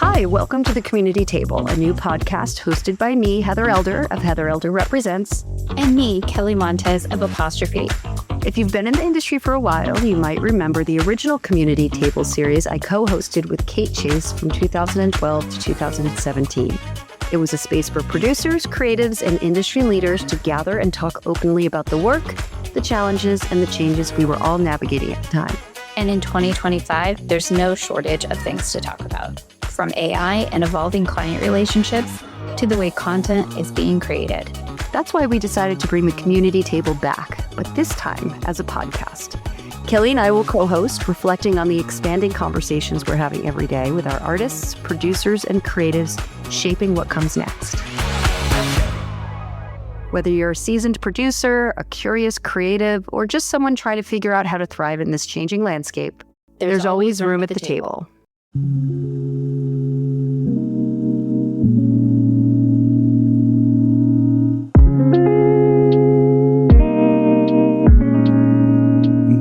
Hi, welcome to The Community Table, a new podcast hosted by me, Heather Elder of Heather Elder Represents. And me, Kelly Montez of Apostrophe. If you've been in the industry for a while, you might remember the original Community Table series I co-hosted with Kate Chase from 2012 to 2017. It was a space for producers, creatives, and industry leaders to gather and talk openly about the work, the challenges, and the changes we were all navigating at the time. And in 2025, there's no shortage of things to talk about, from AI and evolving client relationships to the way content is being created. That's why we decided to bring the Community Table back, but this time as a podcast. Kelly and I will co-host, reflecting on the expanding conversations we're having every day with our artists, producers, and creatives shaping what comes next. Whether you're a seasoned producer, a curious creative, or just someone trying to figure out how to thrive in this changing landscape, there's always room at the table.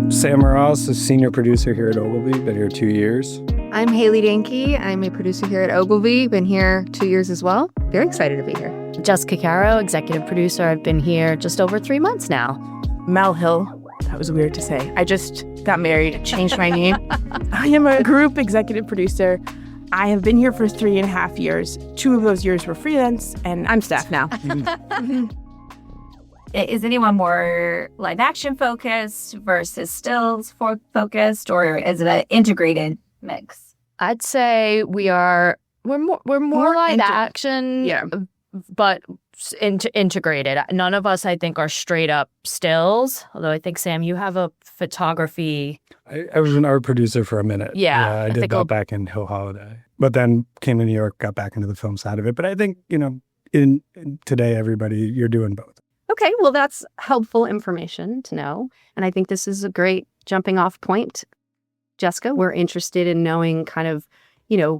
Sam Morales, a senior producer here at Ogilvy, been here 2 years. I'm Haley Danke. I'm a producer here at Ogilvy, been here 2 years as well. Very excited to be here. Jessica Caro, executive producer. I've been here just over 3 months now. Mel Hill. That was weird to say. I just got married, changed my name. I am a group executive producer. I have been here for 3.5 years. 2 of those years were freelance, and I'm staff now. Is anyone more live action focused versus stills focused, or is it an integrated mix? I'd say we're more live action, yeah, but integrated. None of us, I think, are straight up stills. Although I think, Sam, you have a photography. I was an art producer for a minute. Yeah, I did that back in Hill Holiday, but then came to New York, got back into the film side of it. But I think, in today, everybody, you're doing both. Okay, well, that's helpful information to know. And I think this is a great jumping off point. Jessica, we're interested in knowing kind of,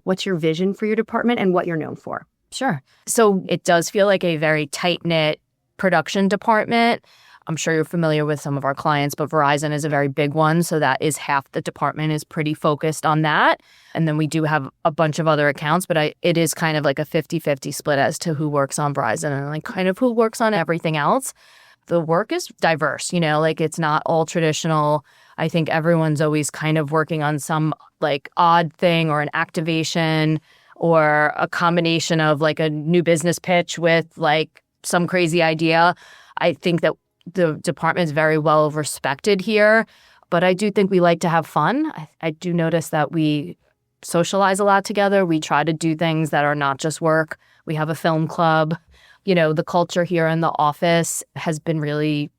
what's your vision for your department and what you're known for. Sure. So it does feel like a very tight-knit production department. I'm sure you're familiar with some of our clients, but Verizon is a very big one. So that is half the department is pretty focused on that. And then we do have a bunch of other accounts, but it is kind of like a 50-50 split as to who works on Verizon and like kind of who works on everything else. The work is diverse, it's not all traditional. I think everyone's always kind of working on some like odd thing or an activation or a combination of like a new business pitch with like some crazy idea. I think that the department is very well respected here, but I do think we like to have fun. I do notice that we socialize a lot together. We try to do things that are not just work. We have a film club. The culture here in the office has been really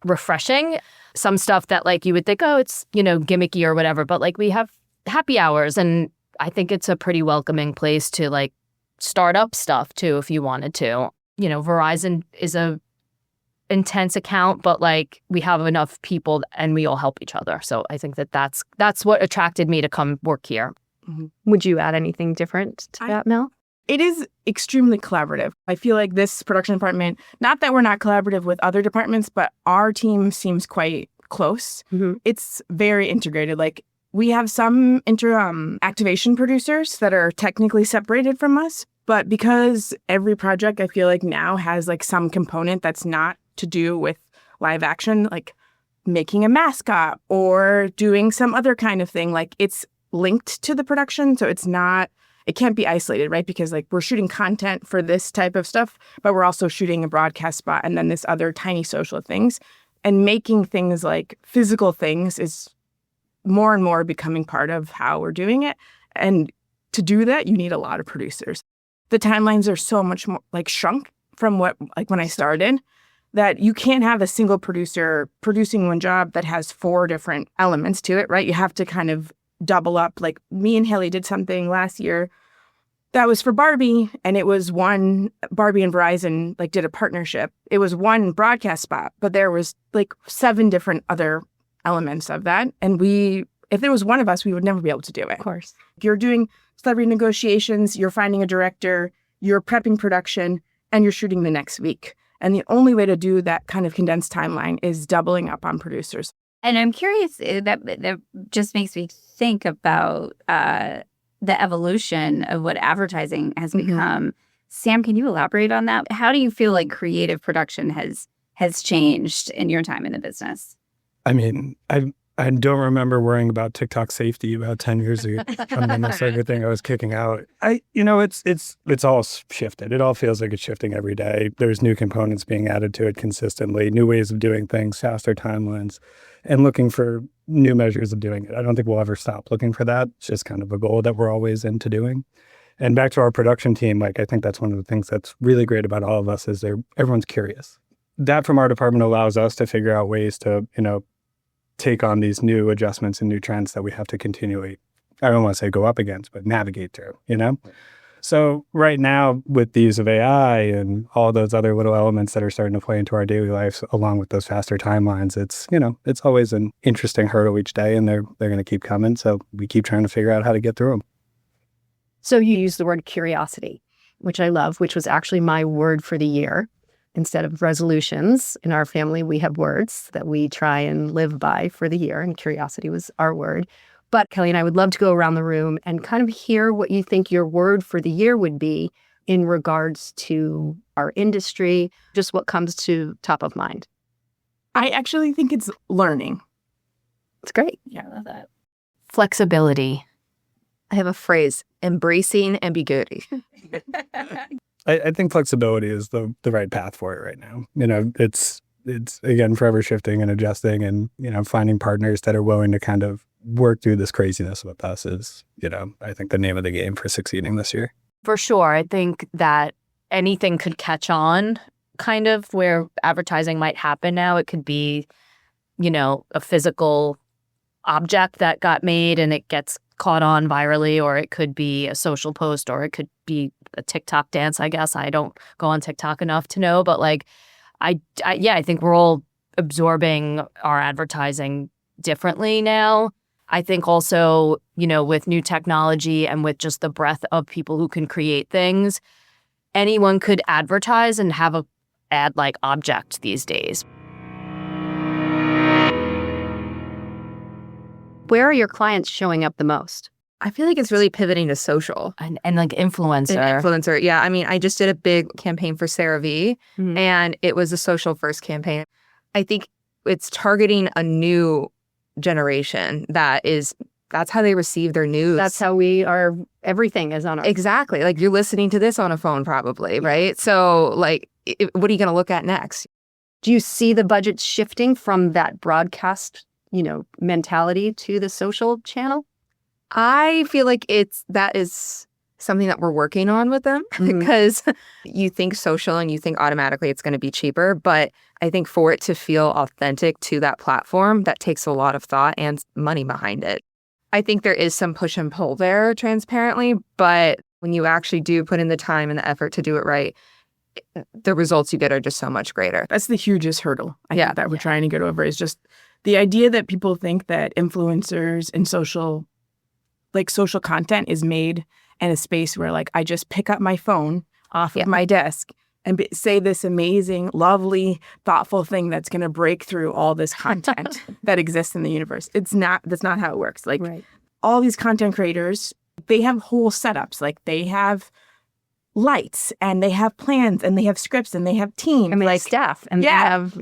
refreshing. Some stuff that like you would think, oh, it's, gimmicky or whatever, but like we have happy hours, and I think it's a pretty welcoming place to like start up stuff too if you wanted to. Verizon is a intense account, but like we have enough people and we all help each other. So I think that's what attracted me to come work here. Mm-hmm. Would you add anything different to that, Mel? It is extremely collaborative. I feel like this production department, not that we're not collaborative with other departments, but our team seems quite close. Mm-hmm. It's very integrated. Like we have some activation producers that are technically separated from us, but because every project I feel like now has like some component that's not to do with live action, like making a mascot or doing some other kind of thing, like it's linked to the production. So it can't be isolated, right? Because like we're shooting content for this type of stuff, but we're also shooting a broadcast spot and then this other tiny social things. And making things like physical things is more and more becoming part of how we're doing it. And to do that, you need a lot of producers. The timelines are so much more like shrunk from what like when I started, that you can't have a single producer producing one job that has 4 different elements to it, right? You have to kind of double up. Like me and Haley did something last year that was for Barbie, and it was one Barbie and Verizon like did a partnership. It was one broadcast spot, but there was like 7 different other elements of that. And if there was one of us, we would never be able to do it. Of course. If you're doing celebrity negotiations, you're finding a director, you're prepping production, and you're shooting the next week. And the only way to do that kind of condensed timeline is doubling up on producers. And I'm curious, that just makes me think about the evolution of what advertising has become. Sam, can you elaborate on that? How do you feel like creative production has changed in your time in the business? I mean, I don't remember worrying about TikTok safety about 10 years ago. I mean, that's everything I was kicking out. It's all shifted. It all feels like it's shifting every day. There's new components being added to it consistently, new ways of doing things, faster timelines, and looking for new measures of doing it. I don't think we'll ever stop looking for that. It's just kind of a goal that we're always into doing. And back to our production team, like, I think that's one of the things that's really great about all of us is everyone's curious. That from our department allows us to figure out ways to, take on these new adjustments and new trends that we have to continually, I don't want to say go up against, but navigate through, So right now with the use of AI and all those other little elements that are starting to play into our daily lives, along with those faster timelines, it's always an interesting hurdle each day, and they're going to keep coming. So we keep trying to figure out how to get through them. So you used the word curiosity, which I love, which was actually my word for the year. Instead of resolutions in our family, we have words that we try and live by for the year, and curiosity was our word. But Kelly and I would love to go around the room and kind of hear what you think your word for the year would be in regards to our industry, just what comes to top of mind. I actually think it's learning. It's great. Yeah, I love that. Flexibility. I have a phrase, embracing ambiguity. I think flexibility is the right path for it right now. It's again, forever shifting and adjusting, and, finding partners that are willing to kind of work through this craziness with us is, I think the name of the game for succeeding this year. For sure. I think that anything could catch on, kind of where advertising might happen now. It could be, a physical object that got made and it gets caught on virally, or it could be a social post, or it could be a TikTok dance, I guess. I don't go on TikTok enough to know, but I think we're all absorbing our advertising differently now. I think also, with new technology and with just the breadth of people who can create things, anyone could advertise and have a ad-like object these days. Where are your clients showing up the most? I feel like it's really pivoting to social. And influencer. Influencer. Yeah. I mean, I just did a big campaign for CeraVe, and it was a social first campaign. I think it's targeting a new generation that's how they receive their news. That's how everything is on our... Exactly. Like, you're listening to this on a phone probably, right? So what are you going to look at next? Do you see the budget shifting from that broadcast, mentality to the social channel? I feel like that is something that we're working on with them, because you think social and you think automatically it's going to be cheaper. But I think for it to feel authentic to that platform, that takes a lot of thought and money behind it. I think there is some push and pull there transparently, but when you actually do put in the time and the effort to do it right, the results you get are just so much greater. That's the hugest hurdle I think that we're trying to get over, is just the idea that people think that influencers and social content is made in a space where, I just pick up my phone off of my desk and say this amazing, lovely, thoughtful thing that's going to break through all this content that exists in the universe. That's not how it works. All these content creators, they have whole setups. They have lights, and they have plans, and they have scripts, and they have teams. And they have staff. And they have,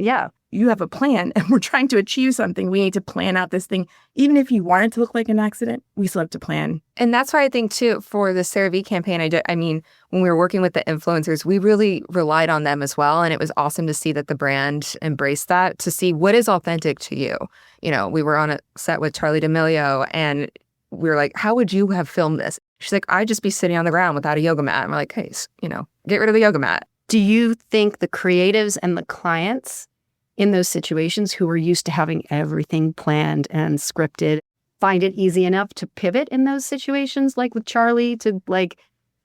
you have a plan, and we're trying to achieve something. We need to plan out this thing. Even if you want it to look like an accident, we still have to plan. And that's why I think, too, for the CeraVe campaign, when we were working with the influencers, we really relied on them as well. And it was awesome to see that the brand embraced that, to see what is authentic to you. We were on a set with Charli D'Amelio, and we were like, how would you have filmed this? She's like, I'd just be sitting on the ground without a yoga mat. And we're like, hey, get rid of the yoga mat. Do you think the creatives and the clients in those situations, who are used to having everything planned and scripted, find it easy enough to pivot in those situations, like with Charli, to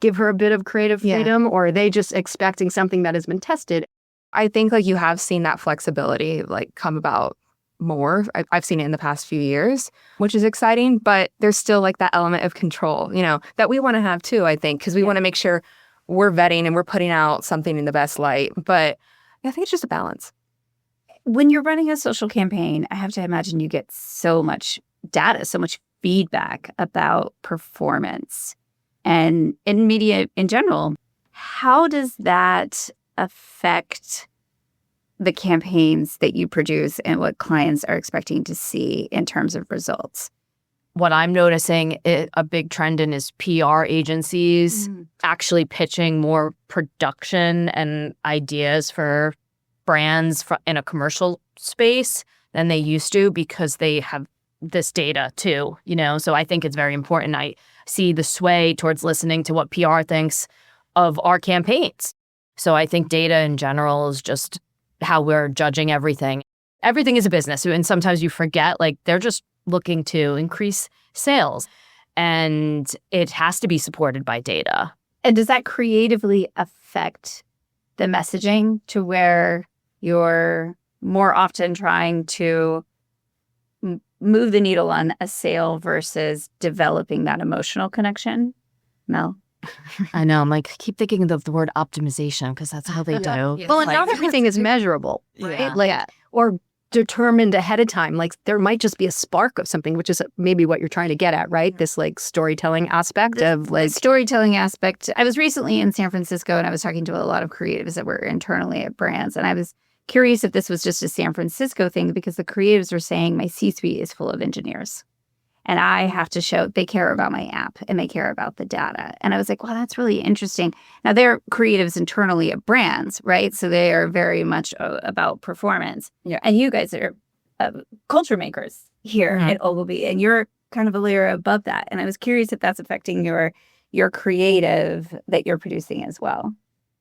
give her a bit of creative freedom? Or are they just expecting something that has been tested? I think you have seen that flexibility come about more. I've seen it in the past few years, which is exciting, but there's still that element of control, that we want to have too, I think, because we want to make sure we're vetting and we're putting out something in the best light. But I think it's just a balance. When you're running a social campaign, I have to imagine you get so much data, so much feedback about performance and in media in general, how does that affect the campaigns that you produce and what clients are expecting to see in terms of results? What I'm noticing a big trend in is PR agencies actually pitching more production and ideas for brands in a commercial space than they used to because they have this data too, So I think it's very important. I see the sway towards listening to what PR thinks of our campaigns. So I think data in general is just how we're judging everything. Everything is a business. And sometimes you forget, they're just looking to increase sales. And it has to be supported by data. And does that creatively affect the messaging to where you're more often trying to move the needle on a sale versus developing that emotional connection? Mel? I know. I'm keep thinking of the word optimization because that's how they do. Well, and not everything is measurable, right? Yeah. Or determined ahead of time. There might just be a spark of something, which is maybe what you're trying to get at, right? This storytelling aspect of storytelling aspect. I was recently in San Francisco and I was talking to a lot of creatives that were internally at brands. And I was curious if this was just a San Francisco thing because the creatives were saying my C-suite is full of engineers. And I have to show they care about my app and they care about the data. And I was like, well, that's really interesting. Now, they're creatives internally at brands, right? So they are very much about performance. Yeah. And you guys are culture makers here at Ogilvy. And you're kind of a layer above that. And I was curious if that's affecting your creative that you're producing as well.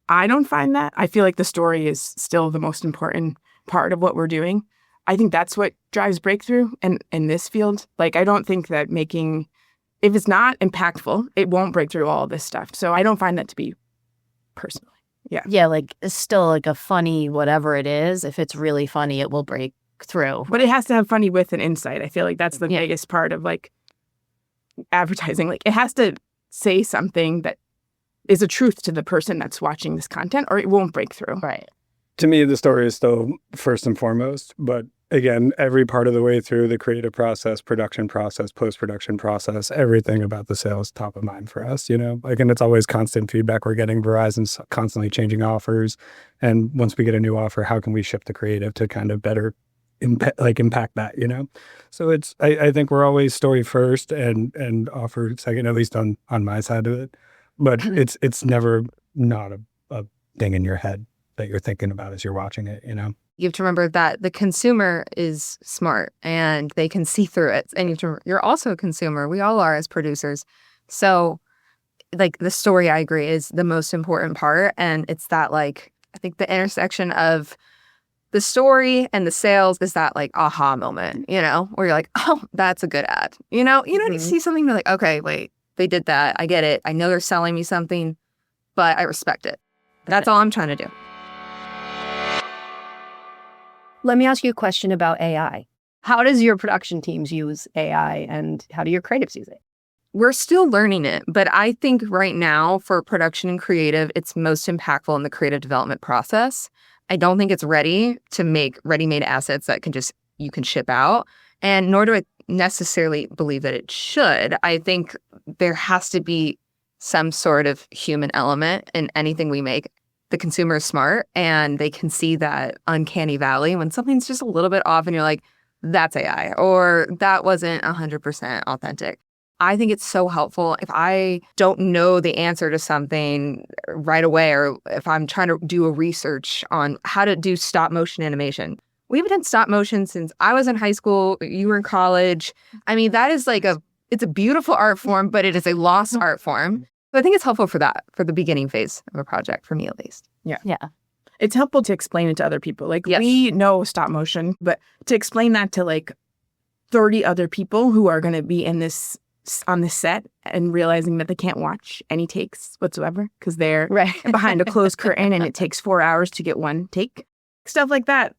I don't find that. I feel like the story is still the most important part of what we're doing. I think that's what drives breakthrough in this field. I don't think that if it's not impactful, it won't break through all of this stuff. So I don't find that to be personally. Yeah. Yeah, it's still a funny whatever it is. If it's really funny, it will break through. But it has to have funny with an insight. I feel like that's the biggest part of advertising. It has to say something that is a truth to the person that's watching this content or it won't break through. Right. To me, the story is still first and foremost, but again, every part of the way through the creative process, production process, post-production process, everything about the sale is top of mind for us, and it's always constant feedback. We're getting Verizon's constantly changing offers. And once we get a new offer, how can we shift the creative to kind of better impact that, So I think we're always story first and offer second, at least on my side of it. But it's never not a thing in your head that you're thinking about as you're watching it, You have to remember that the consumer is smart and they can see through it. And you're also a consumer. We all are as producers. So the story, I agree, is the most important part. And it's that I think the intersection of the story and the sales is that aha moment, where you're like, oh, that's a good ad. You see something, you're like, okay, wait, they did that. I get it. I know they're selling me something, but I respect it. That's all I'm trying to do. Let me ask you a question about AI. How does your production teams use AI and how do your creatives use it? We're still learning it, but I think right now for production and creative, it's most impactful in the creative development process. I don't think it's ready to make ready-made assets that you can ship out. And nor do I necessarily believe that it should. I think there has to be some sort of human element in anything we make. The consumer is smart and they can see that uncanny valley when something's just a little bit off and you're like, that's AI or that wasn't 100% authentic. I think it's so helpful if I don't know the answer to something right away or if I'm trying to do a research on how to do stop motion animation. We haven't done stop motion since I was in high school, you were in college. I mean, that is it's a beautiful art form, but it is a lost art form. So I think it's helpful for that, for the beginning phase of a project, for me at least. Yeah. Yeah. It's helpful to explain it to other people. Yes. We know stop motion, but to explain that to 30 other people who are going to be on this set and realizing that they can't watch any takes whatsoever because they're behind a closed curtain and it takes 4 hours to get one take. Stuff like that.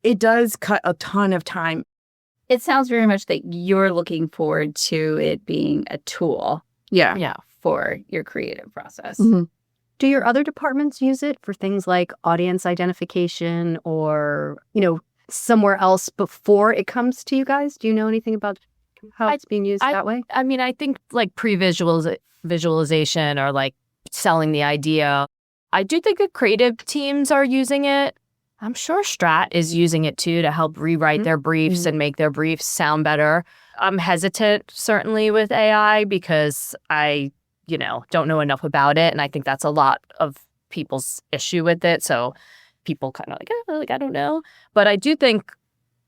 It does cut a ton of time. It sounds very much that you're looking forward to it being a tool. Yeah. For your creative process. Mm-hmm. Do your other departments use it for things like audience identification or, somewhere else before it comes to you guys? Do you know anything about how it's being used that way? I mean, I think like visualization or like selling the idea. I do think that creative teams are using it. I'm sure Strat is using it too to help rewrite their briefs and make their briefs sound better. I'm hesitant certainly with AI because I, don't know enough about it. And I think that's a lot of people's issue with it. So people kind of I don't know. But I do think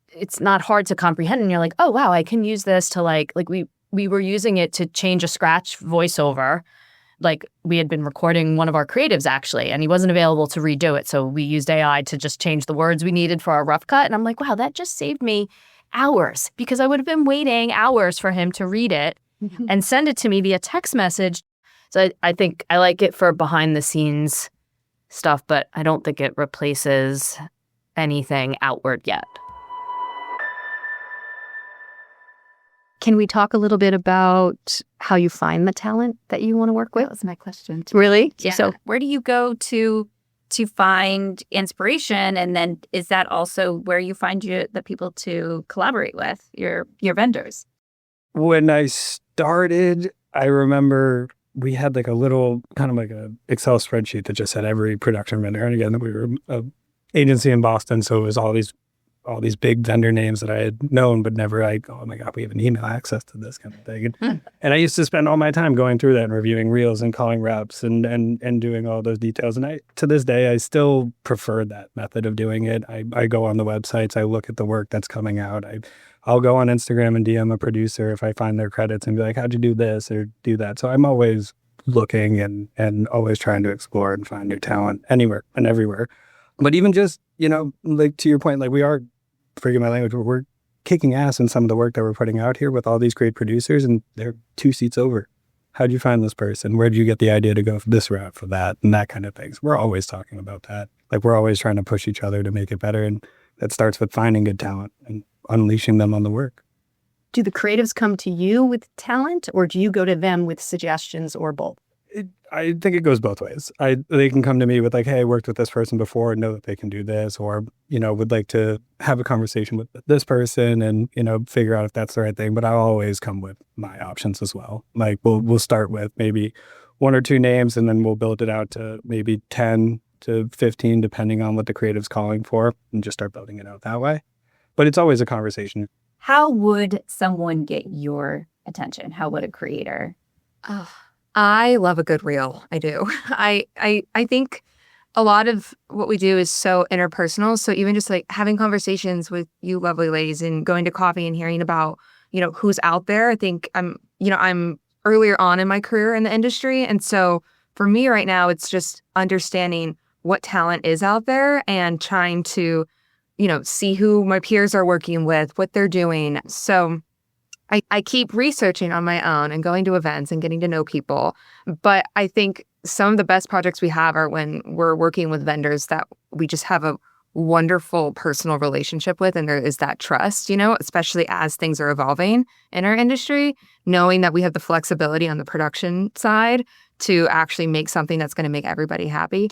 it's not hard to comprehend. And you're like, oh, wow, I can use this to like we were using it to change a scratch voiceover. Like we had been recording one of our creatives actually, and he wasn't available to redo it. So we used AI to just change the words we needed for our rough cut. And I'm like, wow, that just saved me hours because I would have been waiting hours for him to read it and send it to me via text message. So I think I like it for behind the scenes stuff, but I don't think it replaces anything outward yet. Can we talk a little bit about how you find the talent that you want to work with? That was my question too. Really? Yeah. So Where do you go to find inspiration, and then is that also where you find the people to collaborate with, your vendors? When I started, I remember we had like a little kind of like a Excel spreadsheet that just had every production vendor. And again, we were an agency in Boston, so it was all these big vendor names that I had known, but never like, oh my God, we have an email access to this kind of thing. And I used to spend all my time going through that and reviewing reels and calling reps and doing all those details. And to this day, I still prefer that method of doing it. I go on the websites, I look at the work that's coming out. I'll go on Instagram and DM a producer if I find their credits and be like, how'd you do this or do that? So I'm always looking and always trying to explore and find new talent anywhere and everywhere. But even just, like to your point, like we are, forgive my language, but we're kicking ass in some of the work that we're putting out here with all these great producers, and they're 2 seats over. How'd you find this person? Where'd you get the idea to go for this route for that and that kind of things? We're always talking about that. Like we're always trying to push each other to make it better. And that starts with finding good talent and unleashing them on the work. do the creatives come to you with talent, or do you go to them with suggestions, or both? I think it goes both ways. They can come to me with like, hey, I worked with this person before, know that they can do this, or, would like to have a conversation with this person and, figure out if that's the right thing. But I'll always come with my options as well. Like we'll start with maybe 1 or 2 names, and then we'll build it out to maybe 10 to 15, depending on what the creative's calling for, and just start building it out that way. But it's always a conversation. How would someone get your attention? How would a creator? Oh, I love a good reel. I do. I think a lot of what we do is so interpersonal. So even just like having conversations with you lovely ladies and going to coffee and hearing about, who's out there. I think I'm earlier on in my career in the industry. And so for me right now, it's just understanding what talent is out there and trying to, see who my peers are working with, what they're doing. So I keep researching on my own and going to events and getting to know people. But I think some of the best projects we have are when we're working with vendors that we just have a wonderful personal relationship with, and there is that trust, especially as things are evolving in our industry, knowing that we have the flexibility on the production side to actually make something that's going to make everybody happy.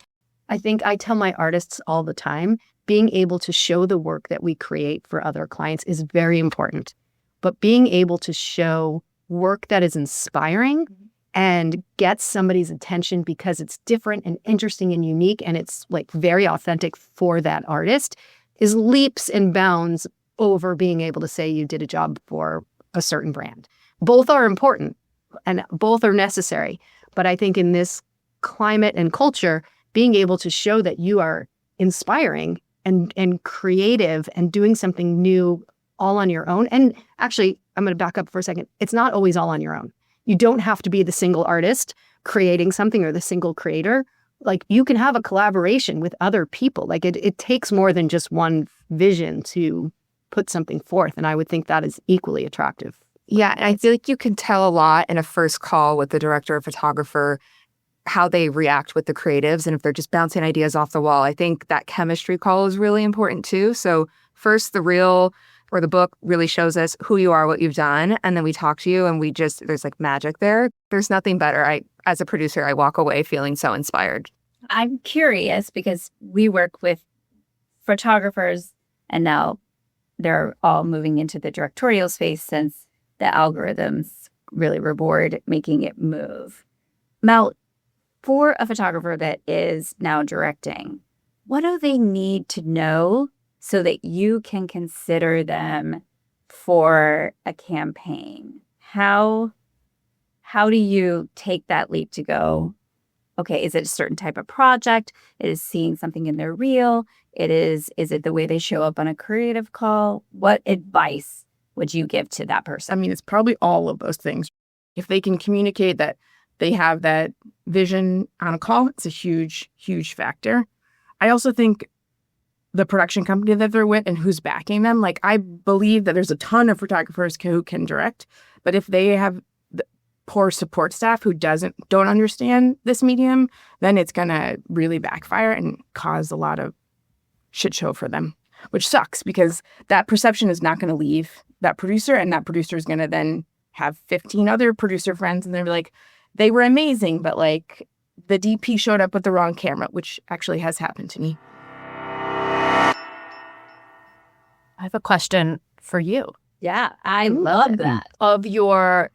I think I tell my artists all the time, being able to show the work that we create for other clients is very important. But being able to show work that is inspiring and gets somebody's attention because it's different and interesting and unique, and it's like very authentic for that artist, is leaps and bounds over being able to say you did a job for a certain brand. Both are important and both are necessary. But I think in this climate and culture, being able to show that you are inspiring and creative and doing something new all on your own. And actually, I'm going to back up for a second. It's not always all on your own. You don't have to be the single artist creating something or the single creator. Like you can have a collaboration with other people. Like it takes more than just one vision to put something forth. And I would think that is equally attractive. Yeah, and I feel like you can tell a lot in a first call with the director or photographer how they react with the creatives and if they're just bouncing ideas off the wall. I think that chemistry call is really important too. So first, the reel or the book really shows us who you are, what you've done, and then we talk to you and there's like magic there. There's nothing better. As a producer, I walk away feeling so inspired. I'm curious because we work with photographers and now they're all moving into the directorial space since the algorithms really reward making it move. Mel, for a photographer that is now directing, what do they need to know so that you can consider them for a campaign? How do you take that leap to go, okay, is it a certain type of project? It is seeing something in their reel. Is it the way they show up on a creative call? What advice would you give to that person? I mean, it's probably all of those things. If they can communicate that they have that vision on a call, it's a huge, huge factor. I also think the production company that they're with and who's backing them, like I believe that there's a ton of photographers who can direct, but if they have poor support staff who don't understand this medium, then it's going to really backfire and cause a lot of shit show for them, which sucks because that perception is not going to leave that producer, and that producer is going to then have 15 other producer friends and they're like, they were amazing, but like the DP showed up with the wrong camera, which actually has happened to me. I have a question for you. Yeah, I love that. Of your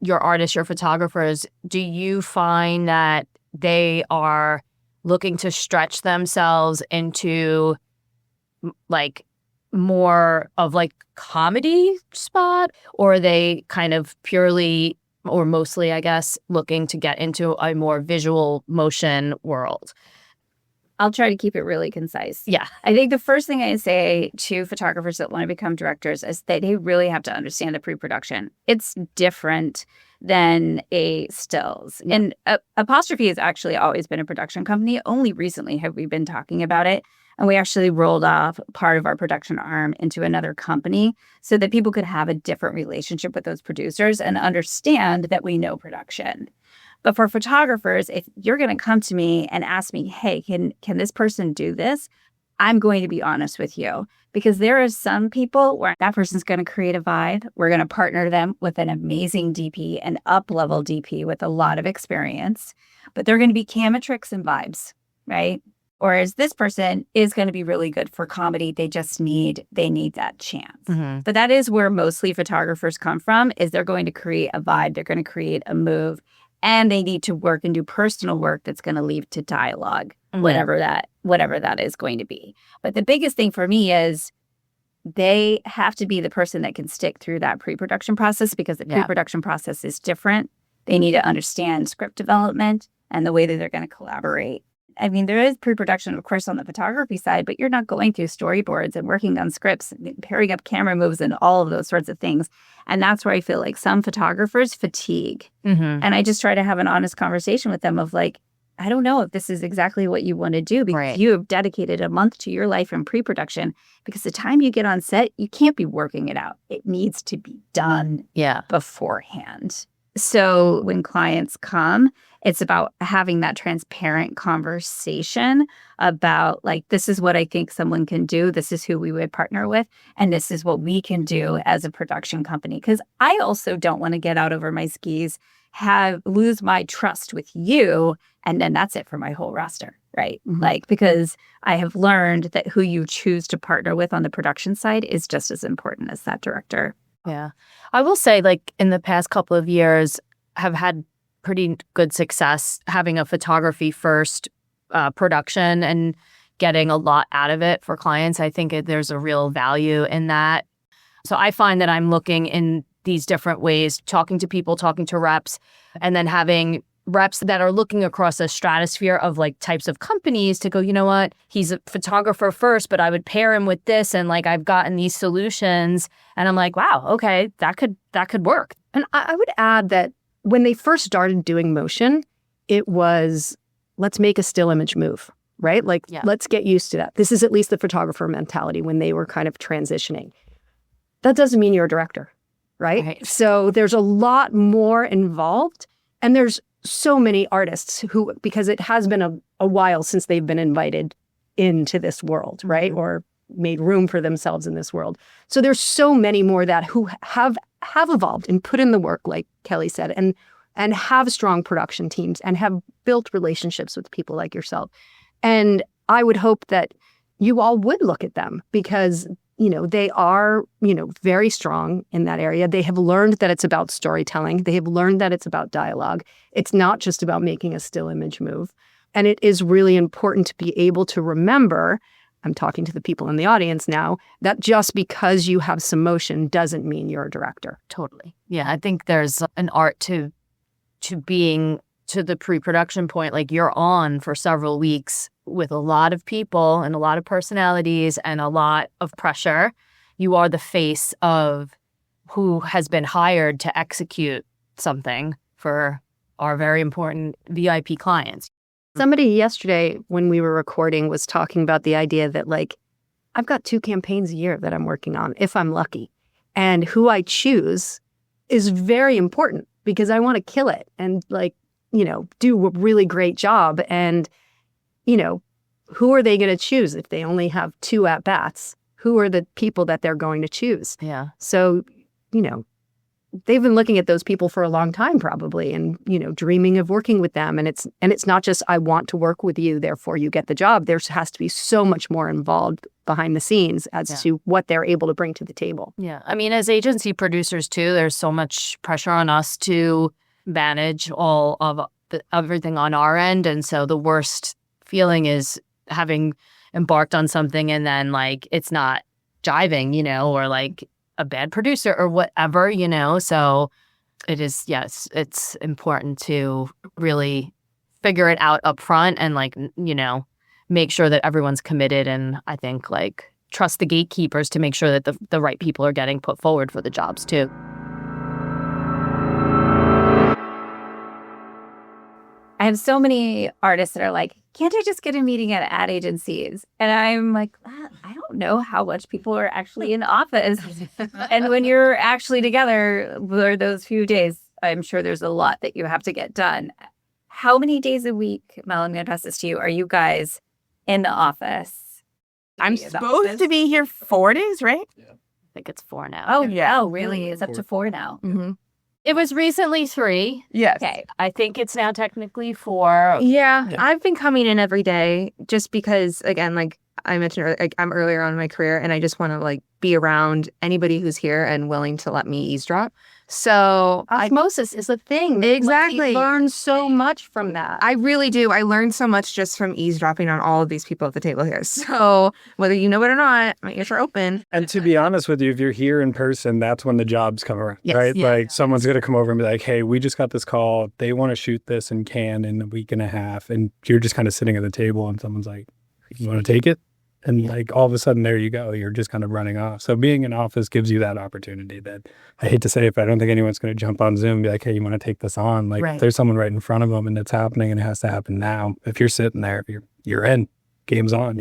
artists, your photographers, do you find that they are looking to stretch themselves into like more of like comedy spot, or are they kind of purely or mostly, I guess, looking to get into a more visual motion world? I'll try to keep it really concise. Yeah. I think the first thing I say to photographers that want to become directors is that they really have to understand the pre-production. It's different than a stills. Yeah. And Apostrophe has actually always been a production company. Only recently have we been talking about it. And we actually rolled off part of our production arm into another company so that people could have a different relationship with those producers and understand that we know production. But for photographers, if you're going to come to me and ask me, hey, can this person do this? I'm going to be honest with you, because there are some people where that person's going to create a vibe. We're going to partner them with an amazing DP, an up-level DP with a lot of experience, but they're going to be camera tricks and vibes, right? Whereas this person is going to be really good for comedy. They need that chance. Mm-hmm. But that is where mostly photographers come from, is they're going to create a vibe. They're going to create a move. And they need to work and do personal work that's going to lead to dialogue, mm-hmm. whatever that is going to be. But the biggest thing for me is they have to be the person that can stick through that pre-production process, because the pre-production process is different. They need to understand script development and the way that they're going to collaborate. I mean, there is pre-production, of course, on the photography side, but you're not going through storyboards and working on scripts, and pairing up camera moves and all of those sorts of things. And that's where I feel like some photographers fatigue. Mm-hmm. And I just try to have an honest conversation with them of like, I don't know if this is exactly what you want to do, because you have dedicated a month to your life in pre-production, because the time you get on set, you can't be working it out. It needs to be done beforehand. So when clients come, it's about having that transparent conversation about like, this is what I think someone can do. This is who we would partner with. And this is what we can do as a production company. Because I also don't want to get out over my skis, lose my trust with you. And then that's it for my whole roster, right? Mm-hmm. Like, because I have learned that who you choose to partner with on the production side is just as important as that director. Yeah. I will say, like, in the past couple of years, have had pretty good success having a photography first production and getting a lot out of it for clients. I think there's a real value in that. So I find that I'm looking in these different ways, talking to people, talking to reps, and then having reps that are looking across a stratosphere of like types of companies to go, you know what, he's a photographer first, but I would pair him with this, and like I've gotten these solutions, and I'm like, wow, okay, that could work. And I would add that when they first started doing motion, it was, let's make a still image move, right? Like, let's get used to that. This is at least the photographer mentality when they were kind of transitioning. That doesn't mean you're a director, right? So there's a lot more involved, and there's so many artists who, because it has been a while since they've been invited into this world, right? Mm-hmm. Or made room for themselves in this world. So there's so many more that who have evolved and put in the work, like Kelly said, and have strong production teams and have built relationships with people like yourself. And I would hope that you all would look at them, because they are, very strong in that area. They have learned that it's about storytelling. They have learned that it's about dialogue. It's not just about making a still image move. And it is really important to be able to remember, I'm talking to the people in the audience now, that just because you have some motion doesn't mean you're a director. Totally. Yeah, I think there's an art to being to the pre-production point. Like, you're on for several weeks with a lot of people and a lot of personalities and a lot of pressure. You are the face of who has been hired to execute something for our very important VIP clients. Somebody yesterday when we were recording was talking about the idea that, like, I've got 2 campaigns a year that I'm working on, if I'm lucky. And who I choose is very important because I want to kill it and, like, do a really great job. And, who are they going to choose if they only have 2 at-bats? Who are the people that they're going to choose? Yeah. So, they've been looking at those people for a long time probably and, dreaming of working with them. And it's not just, I want to work with you, therefore you get the job. There has to be so much more involved behind the scenes as to what they're able to bring to the table. Yeah. I mean, as agency producers too, there's so much pressure on us to manage all of everything on our end. And so the worst feeling is having embarked on something and then, like, it's not jiving, or like a bad producer or whatever, So it is, yes, it's important to really figure it out up front and, like, make sure that everyone's committed. And I think, like, trust the gatekeepers to make sure that the right people are getting put forward for the jobs too. I have so many artists that are like, can't I just get a meeting at ad agencies? And I'm like, I don't know how much people are actually in office. And when you're actually together for those few days, I'm sure there's a lot that you have to get done. How many days a week, Mel, I'm going to pass this to you, are you guys in the office? I'm supposed to be here 4 days, right? I think it's 4 now. Oh, yeah. Oh, really? It's up to 4 now. Mm-hmm. It was recently 3. Yes. Okay. I think it's now technically 4. Yeah, I've been coming in every day just because, again, like I mentioned earlier, like, I'm earlier on in my career and I just want to, like, be around anybody who's here and willing to let me eavesdrop. So Osmosis is a thing. Exactly. You learn so much from that. I really do. I learned so much just from eavesdropping on all of these people at the table here. So whether you know it or not, my ears are open. And to be honest with you, if you're here in person, that's when the jobs come around, Yes. right? Yeah. Like, someone's going to come over and be like, hey, we just got this call. They want to shoot this in Cannes in a week and a half. And you're just kind of sitting at the table and someone's like, you want to take it? And like, all of a sudden, there you go. You're just kind of running off. So being in office gives you that opportunity that I hate to say it, but I don't think anyone's going to jump on Zoom and be like, hey, you want to take this on? Like, Right. there's someone right in front of them and it's happening and it has to happen now. If you're sitting there, you're in. Game's on,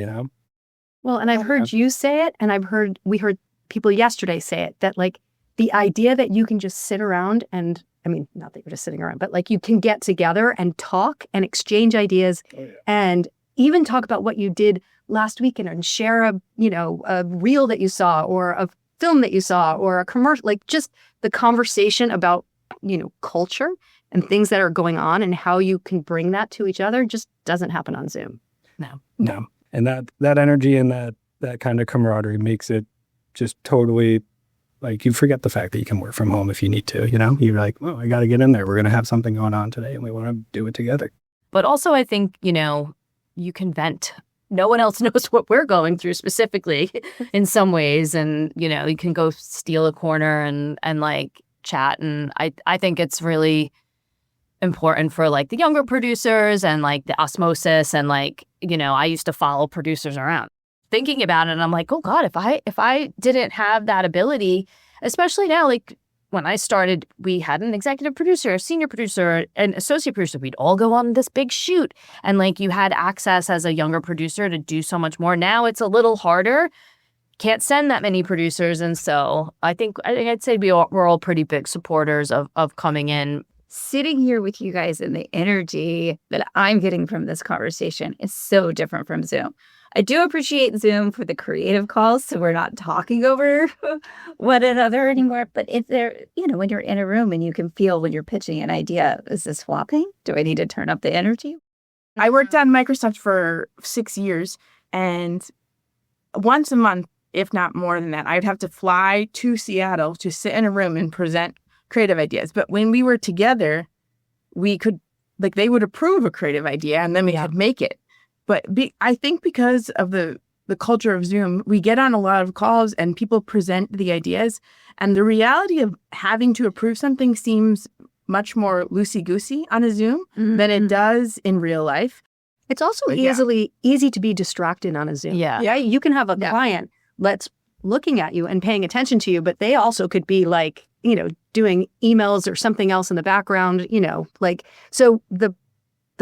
Well, and I've heard you say it, and we heard people yesterday say it, that, like, the idea that you can just sit around and, I mean, not that you're just sitting around, but, like, you can get together and talk and exchange ideas and even talk about what you did last weekend and share a reel that you saw or a film that you saw or a commercial, like, just the conversation about, culture and things that are going on and how you can bring that to each other just doesn't happen on Zoom. No. And that energy and that kind of camaraderie makes it just totally, like, you forget the fact that you can work from home if you need to, You're like, oh, I got to get in there. We're going to have something going on today and we want to do it together. But also, I think, you can vent. No one else knows what we're going through specifically in some ways. And, you can go steal a corner and like chat. And I think it's really important for, like, the younger producers and, like, the osmosis. And, like, I used to follow producers around. Thinking about it, and I'm like, oh God, if I didn't have that ability, especially now, like, when I started, we had an executive producer, a senior producer, an associate producer. We'd all go on this big shoot. And, like, you had access as a younger producer to do so much more. Now it's a little harder. Can't send that many producers. And so I think I'd say we're all pretty big supporters of coming in. Sitting here with you guys and the energy that I'm getting from this conversation is so different from Zoom. I do appreciate Zoom for the creative calls, so we're not talking over one another anymore. But if they're, when you're in a room and you can feel when you're pitching an idea, is this swapping? Do I need to turn up the energy? I worked at Microsoft for 6 years, and once a month if not more than that. I'd have to fly to Seattle to sit in a room and present creative ideas. But when we were together, we could, like, they would approve a creative idea and then we could make it. But I think because of the culture of Zoom, we get on a lot of calls and people present the ideas. And the reality of having to approve something seems much more loosey-goosey on a Zoom than it does in real life. It's also easy to be distracted on a Zoom. Yeah. You can have a client that's looking at you and paying attention to you, but they also could be like, doing emails or something else in the background, like, so the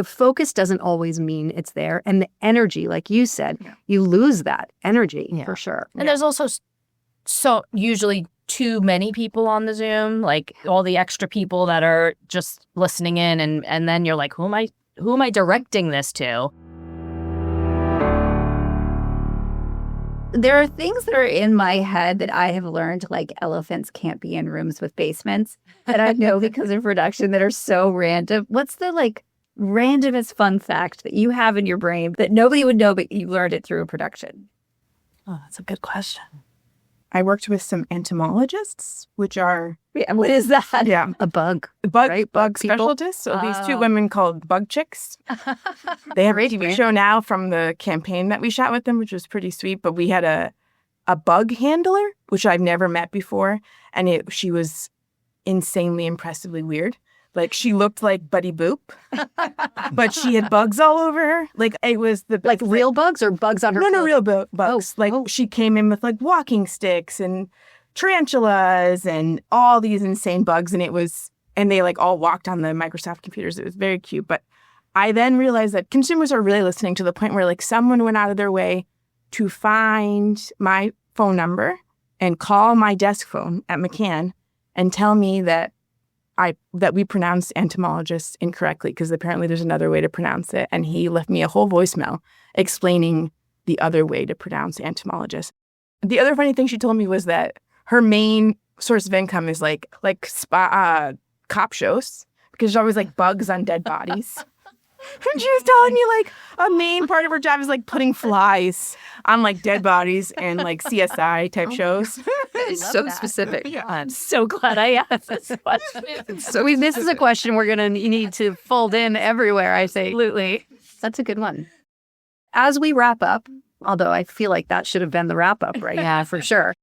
focus doesn't always mean it's there. And the energy, like you said, you lose that energy for sure. And there's also usually too many people on the Zoom, like all the extra people that are just listening in. And then you're like, who am I directing this to? There are things that are in my head that I have learned, like elephants can't be in rooms with basements, that I know because of production that are so random. What's the randomest fun fact that you have in your brain that nobody would know, but you learned it through a production? Oh, that's a good question. I worked with some entomologists, which are What is that? A bug. bug people? specialists. So these two women called Bug Chicks. They have a TV show now from the campaign that we shot with them, which was pretty sweet. But we had a bug handler, which I've never met before, and she was insanely impressively weird. Like, she looked like Buddy Boop, but she had bugs all over her. Like, it was Like real bugs or bugs on her No, real bugs. She came in with like walking sticks and tarantulas and all these insane bugs. And they like all walked on the Microsoft computers. It was very cute. But I then realized that consumers are really listening to the point where like someone went out of their way to find my phone number and call my desk phone at McCann and tell me that we pronounced entomologist incorrectly because apparently there's another way to pronounce it. And he left me a whole voicemail explaining the other way to pronounce entomologist. The other funny thing she told me was that her main source of income is like cop shows because there's always like bugs on dead bodies. And she was telling me like a main part of her job is like putting flies on like dead bodies and like CSI type shows. It's so specific. I'm so glad I asked this question. This is a question we're going to need to fold in everywhere, I say. Absolutely. That's a good one. As we wrap up, although I feel like that should have been the wrap up, right? Yeah, for sure.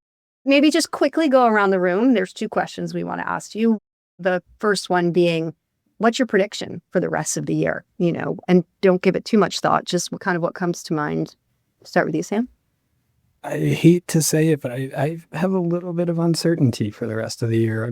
Maybe just quickly go around the room. There's 2 questions we want to ask you. The first one being, what's your prediction for the rest of the year? And don't give it too much thought, just what comes to mind. Start with you, Sam. I hate to say it, but I have a little bit of uncertainty for the rest of the year.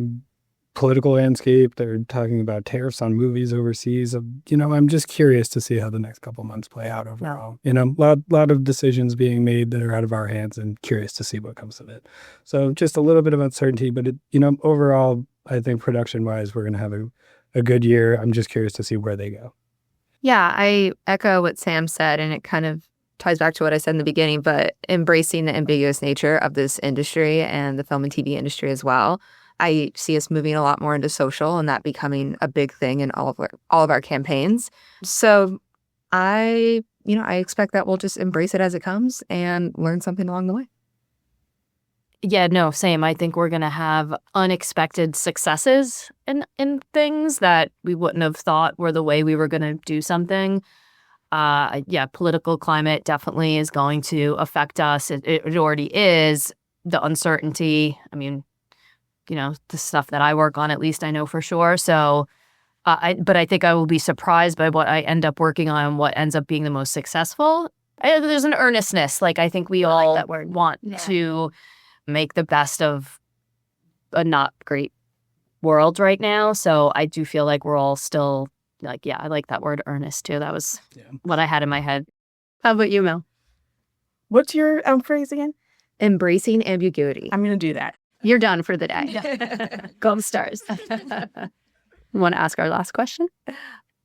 Political landscape, they're talking about tariffs on movies overseas. I'm just curious to see how the next couple months play out overall. Lot of decisions being made that are out of our hands, and curious to see what comes of it. So just a little bit of uncertainty, but overall, I think production-wise, we're going to have a good year. I'm just curious to see where they go. Yeah, I echo what Sam said, and it kind of ties back to what I said in the beginning, but embracing the ambiguous nature of this industry and the film and TV industry as well. I see us moving a lot more into social and that becoming a big thing in all of our campaigns. So I expect that we'll just embrace it as it comes and learn something along the way. Yeah, no, same. I think we're going to have unexpected successes in things that we wouldn't have thought were the way we were going to do something. Political climate definitely is going to affect us. It already is. The uncertainty. I mean, the stuff that I work on, at least I know for sure. So, but I think I will be surprised by what I end up working on, what ends up being the most successful. There's an earnestness. Like, I think we all want to make the best of a not great world right now. So I do feel like we're all still I like that word earnest too. That was what I had in my head. How about you, Mel? What's your phrase again? Embracing ambiguity. I'm going to do that. You're done for the day. Gold stars. Want to ask our last question?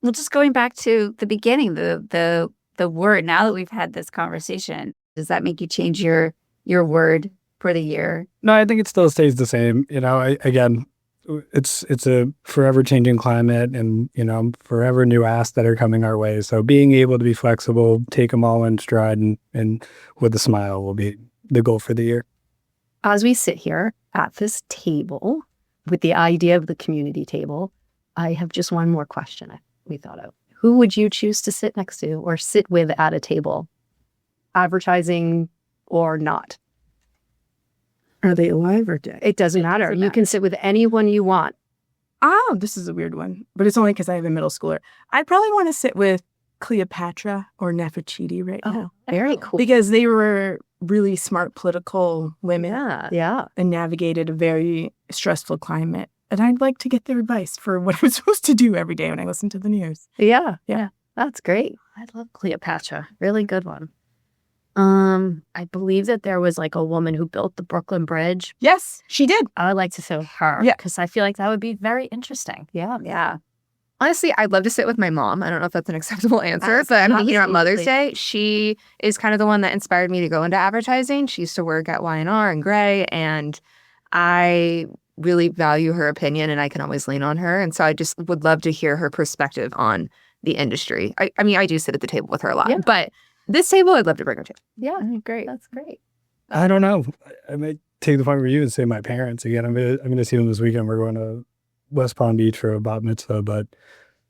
Well, just going back to the beginning, the word, now that we've had this conversation, does that make you change your word for the year? No, I think it still stays the same. It's a forever changing climate and, forever new asks that are coming our way. So being able to be flexible, take them all in stride and with a smile will be the goal for the year. As we sit here at this table with the idea of the community table, I have just one more question we thought of. Who would you choose to sit next to or sit with at a table? Advertising or not? Are they alive or dead? It doesn't matter. You can sit with anyone you want. Oh, this is a weird one, but it's only because I have a middle schooler. I'd probably want to sit with Cleopatra or Nefertiti right now. Very cool. Because they were really smart political women Yeah. and navigated a very stressful climate. And I'd like to get their advice for what I'm supposed to do every day when I listen to the news. Yeah. Yeah. That's great. I love Cleopatra. Really good one. I believe that there was like a woman who built the Brooklyn Bridge. Yes, she did. I would like to sit with her. Yeah. Because I feel like that would be very interesting. Yeah. Yeah. Honestly, I'd love to sit with my mom. I don't know if that's an acceptable answer, but I'm thinking about Mother's Day. She is kind of the one that inspired me to go into advertising. She used to work at Y&R and Gray, and I really value her opinion, and I can always lean on her. And so I just would love to hear her perspective on the industry. I mean, I do sit at the table with her a lot, but this table I'd love to bring her to. Yeah. Great. That's great. I don't know. I might take the point where you and say my parents again. I'm gonna see them this weekend. We're going to West Palm Beach for a bat mitzvah, but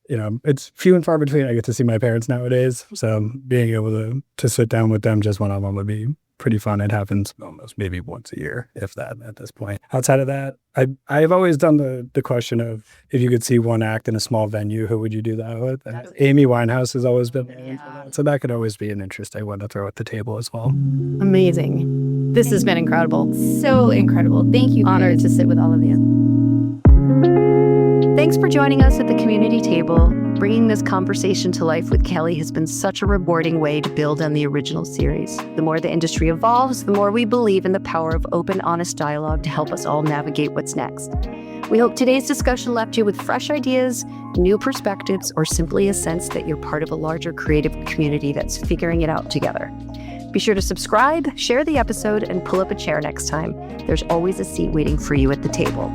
it's few and far between I get to see my parents nowadays. So being able to sit down with them, just one on one, would be pretty fun. It happens almost maybe once a year, if that, at this point. Outside of that, I've always done the question of if you could see one act in a small venue, who would you do that with? And Amy Winehouse has always been there for that. So that could always be an interesting one to throw at the table as well. Amazing. This has been incredible. So incredible. Thank you. Honored to sit with all of you. Thanks for joining us at the community table. Bringing this conversation to life with Kelly has been such a rewarding way to build on the original series. The more the industry evolves, the more we believe in the power of open, honest dialogue to help us all navigate what's next. We hope today's discussion left you with fresh ideas, new perspectives, or simply a sense that you're part of a larger creative community that's figuring it out together. Be sure to subscribe, share the episode, and pull up a chair next time. There's always a seat waiting for you at the table.